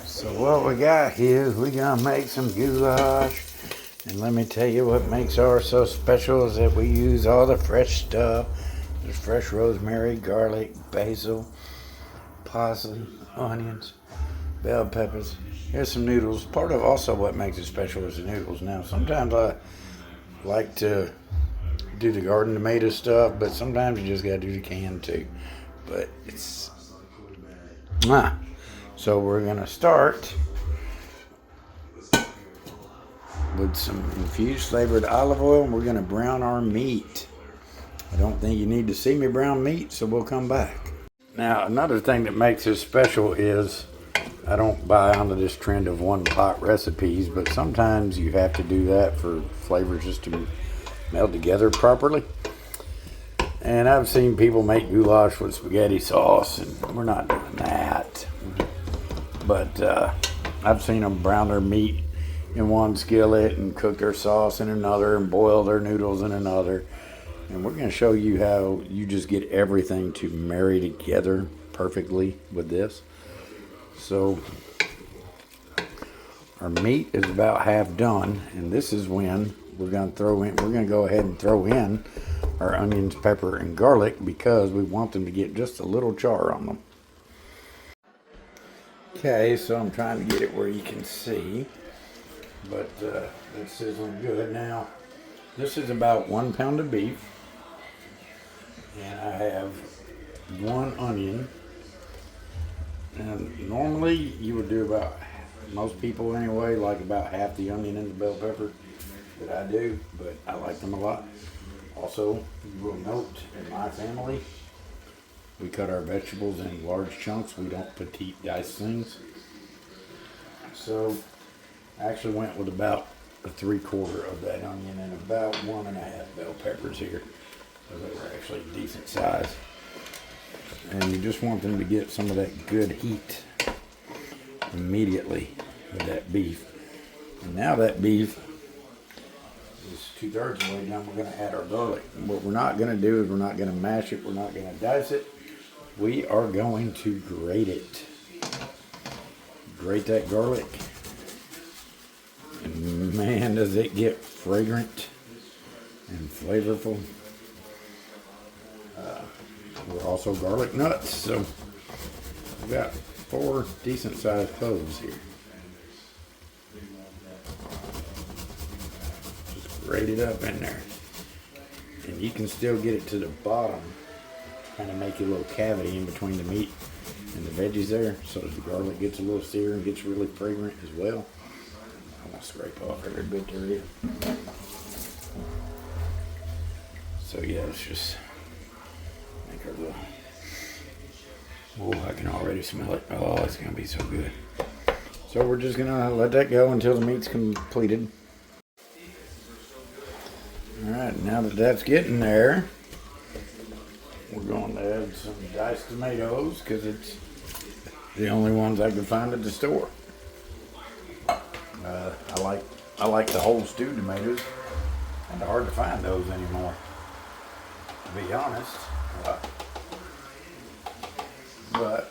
So what we got here is we gonna make some goulash. And let me tell you what makes ours so special is that we use all the fresh stuff. There's fresh rosemary, garlic, basil, parsley, onions, bell peppers. Here's some noodles. Part of also what makes it special is the noodles. Now sometimes I like to do the garden tomato stuff, but sometimes you just gotta do the canned too. But it's so we're gonna start with some infused flavored olive oil, and we're gonna brown our meat. I don't think you need to see me brown meat, so we'll come back. Now another thing that makes this special is I don't buy onto this trend of one pot recipes, but sometimes you have to do that for flavors just to meld together properly. And I've seen people make goulash with spaghetti sauce, and we're not doing that. But I've seen them brown their meat in one skillet and cook their sauce in another and boil their noodles in another. And we're going to show you how you just get everything to marry together perfectly with this. So our meat is about half done, and this is when we're going to go ahead and throw in our onions, pepper, and garlic because we want them to get just a little char on them. Okay, so I'm trying to get it where you can see, but it's sizzling good. Now, this is about 1 pound of beef, and I have 1 onion. And normally you would do about, most people anyway, like about half the onion and the bell pepper that I do, but I like them a lot. Also, you will note in my family, we cut our vegetables in large chunks. We don't petite dice things. So I actually went with about a 3/4 of that onion and about 1.5 bell peppers here. So they were actually decent size. And you just want them to get some of that good heat immediately with that beef. And now that beef is 2/3 of the way done, we're going to add our garlic. And what we're not going to do is we're not going to mash it, we're not going to dice it. We are going to grate it. Grate that garlic. And man, does it get fragrant and flavorful. We're also garlic nuts, so we've got 4 decent sized cloves here. Just grate it up in there. And you can still get it to the bottom, kind of make a little cavity in between the meat and the veggies there, so that the garlic gets a little sear and gets really fragrant as well. I'm gonna scrape off every bit there is. So yeah, let's just make our little. Oh, I can already smell it. Oh, it's gonna be so good. So we're just gonna let that go until the meat's completed. Alright, now that that's getting there, we're going to add some diced tomatoes because it's the only ones I can find at the store. I like the whole stewed tomatoes, and they're hard to find those anymore, to be honest. But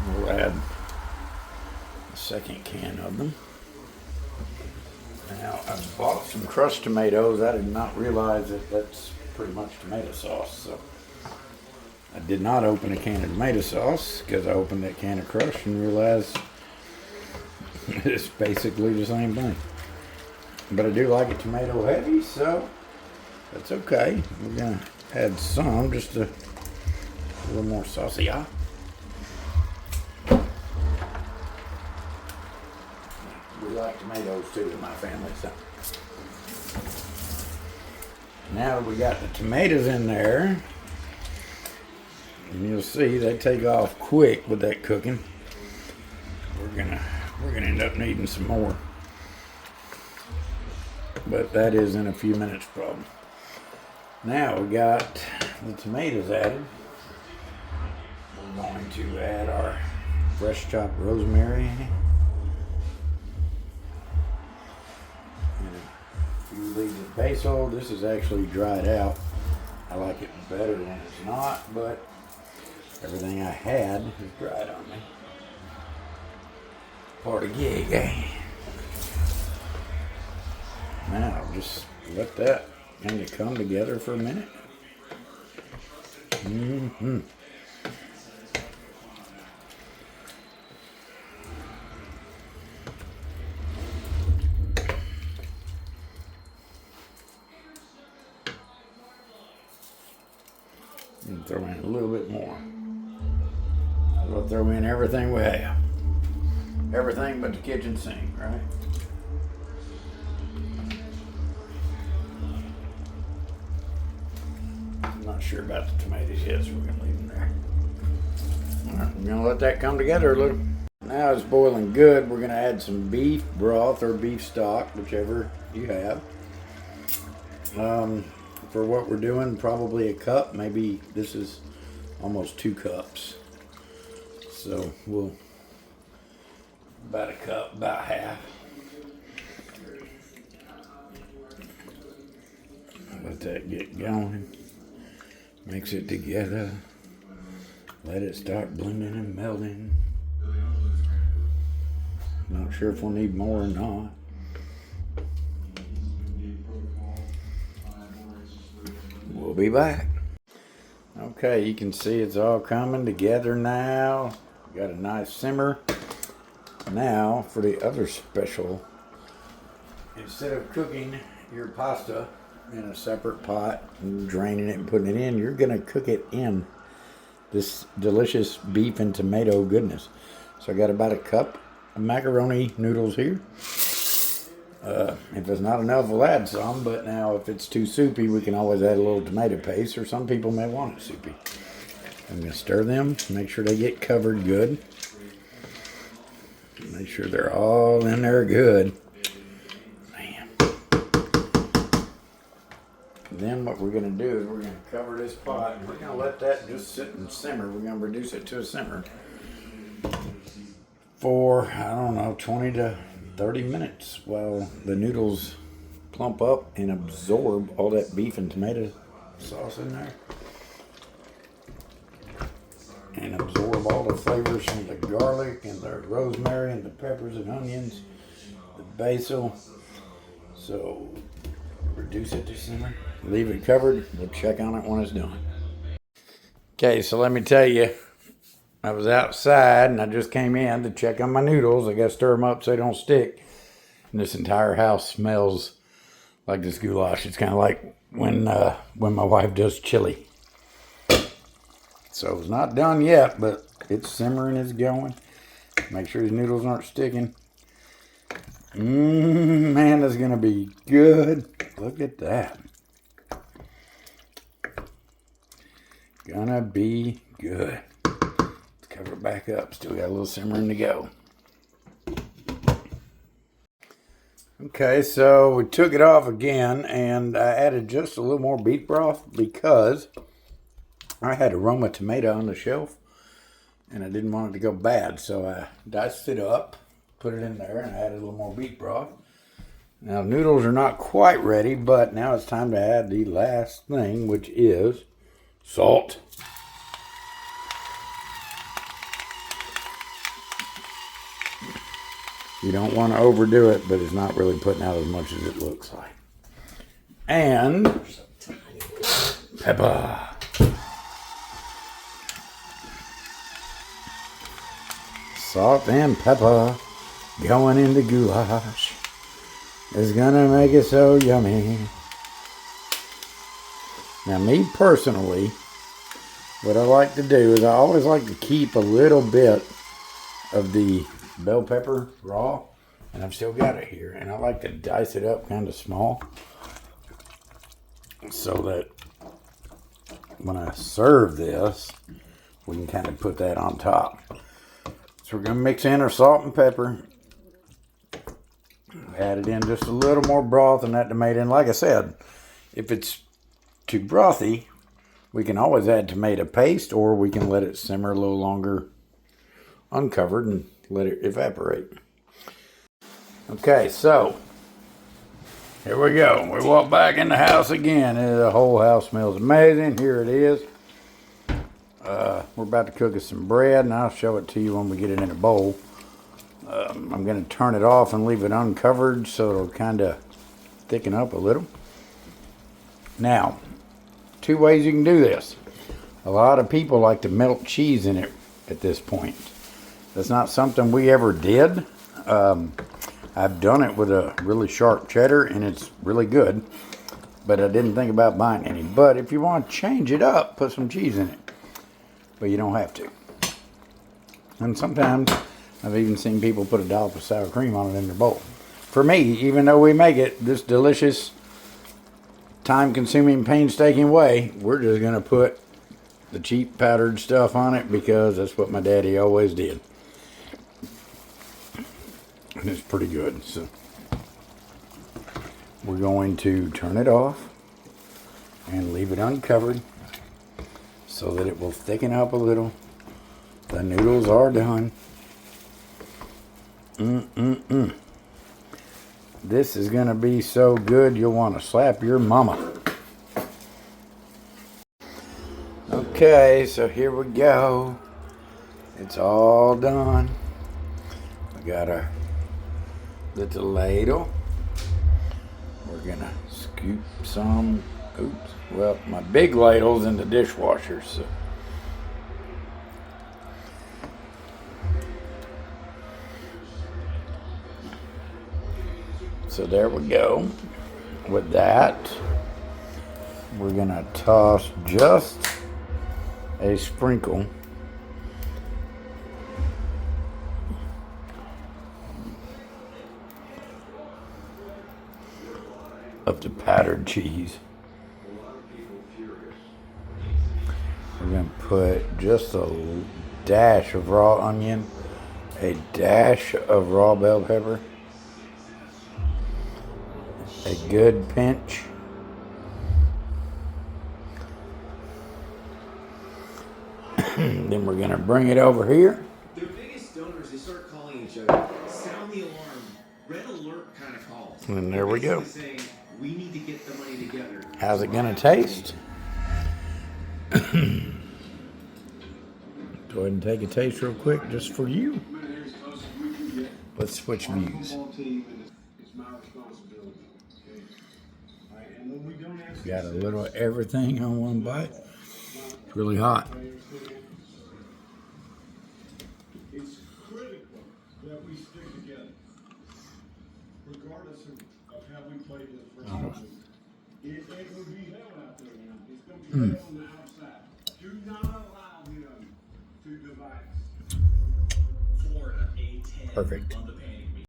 we'll add a second can of them. Now, I bought some crushed tomatoes. I did not realize that that's pretty much tomato sauce. So I did not open a can of tomato sauce because I opened that can of crushed and realized it's basically the same thing. But I do like it tomato heavy, so that's okay. We're going to add some, just a little more saucy. We like tomatoes too in my family. So now that we got the tomatoes in there, and you'll see they take off quick with that cooking. We're gonna end up needing some more, but that is in a few minutes problem. Now we got the tomatoes added. We're going to add our fresh chopped rosemary. You leave the basil. This is actually dried out. I like it better when it's not, but everything I had is dried on me. Part of gig, eh? Now, just let that kind of come together for a minute. Mm-hmm. And throw in a little bit more. We'll throw in everything we have. Everything but the kitchen sink, right? I'm not sure about the tomatoes yet, so we're going to leave them there. All right, we're going to let that come together a little. Now it's boiling good. We're going to add some beef broth or beef stock, whichever you have. For what we're doing, probably a cup. Maybe this is almost 2 cups. So we'll, about a cup, about half. Let that get going. Mix it together. Let it start blending and melding. Not sure if we'll need more or not. We'll be back. Okay, you can see it's all coming together now. Got a nice simmer. Now for the other special. Instead of cooking your pasta in a separate pot and draining it and putting it in, you're gonna cook it in this delicious beef and tomato goodness. So I got about a cup of macaroni noodles here. If it's not enough, we'll add some, but now if it's too soupy, we can always add a little tomato paste, or some people may want it soupy. I'm going to stir them, make sure they get covered good. Make sure they're all in there good. Man. Then what we're going to do is we're going to cover this pot, and we're going to let that just sit and simmer. We're going to reduce it to a simmer for, I don't know, 20 to 30 minutes while the noodles plump up and absorb all that beef and tomato sauce in there. And absorb all the flavors from the garlic and the rosemary and the peppers and onions, the basil. So reduce it to simmer. Leave it covered. We'll check on it when it's done. Okay, so let me tell you, I was outside and I just came in to check on my noodles. I got to stir them up so they don't stick. And this entire house smells like this goulash. It's kind of like when my wife does chili. So it's not done yet, but it's simmering, it's going. Make sure these noodles aren't sticking. Man, that's going to be good. Look at that. Gonna be good. Cover it back up. Still got a little simmering to go. Okay, so we took it off again, and I added just a little more beef broth because I had a Roma tomato on the shelf, and I didn't want it to go bad. So I diced it up, put it in there, and I added a little more beef broth. Now, noodles are not quite ready, but now it's time to add the last thing, which is salt. You don't want to overdo it, but it's not really putting out as much as it looks like. And pepper. Salt and pepper going into goulash is gonna make it so yummy. Now, me personally, what I like to do is I always like to keep a little bit of the bell pepper raw, and I've still got it here, and I like to dice it up kind of small so that when I serve this, we can kind of put that on top. So we're going to mix in our salt and pepper, added in just a little more broth than that tomato, and like I said, if it's too brothy, we can always add tomato paste, or we can let it simmer a little longer uncovered and let it evaporate. Okay, so here we go. We walk back in the house again. The whole house smells amazing. Here it is. We're about to cook us some bread, and I'll show it to you when we get it in a bowl. I'm going to turn it off and leave it uncovered so it'll kind of thicken up a little. Now, 2 ways you can do this. A lot of people like to melt cheese in it at this point. That's not something we ever did. I've done it with a really sharp cheddar and it's really good, but I didn't think about buying any. But if you want to change it up, put some cheese in it, but you don't have to. And sometimes I've even seen people put a dollop of sour cream on it in their bowl. For me, even though we make it this delicious, time-consuming, painstaking way, we're just going to put the cheap powdered stuff on it because that's what my daddy always did. And it's pretty good. So we're going to turn it off and leave it uncovered so that it will thicken up a little. The noodles are done. This is going to be so good you'll want to slap your mama. Okay, so here we go. It's all done. We got our little ladle. We're going to scoop some. Oops. Well, my big ladle's in the dishwasher, so. So there we go. With that, we're going to toss just a sprinkle of the powdered cheese. We're going to put just a dash of raw onion, a dash of raw bell pepper, a good pinch. Then we're going to bring it over here. Their biggest donors, they start calling each other, sound the alarm, red alert kind of calls. And there we go. Saying, we need to get the money together. How's it going to taste? Go ahead and take a taste real quick just for you. Let's switch views. Got a little of everything on one bite. It's really hot. It's critical that we stick together, regardless of how we play this first game. It will be hell out there now. It's going to be hell on the outside. Do not allow him to divide us. Florida, A10. Perfect.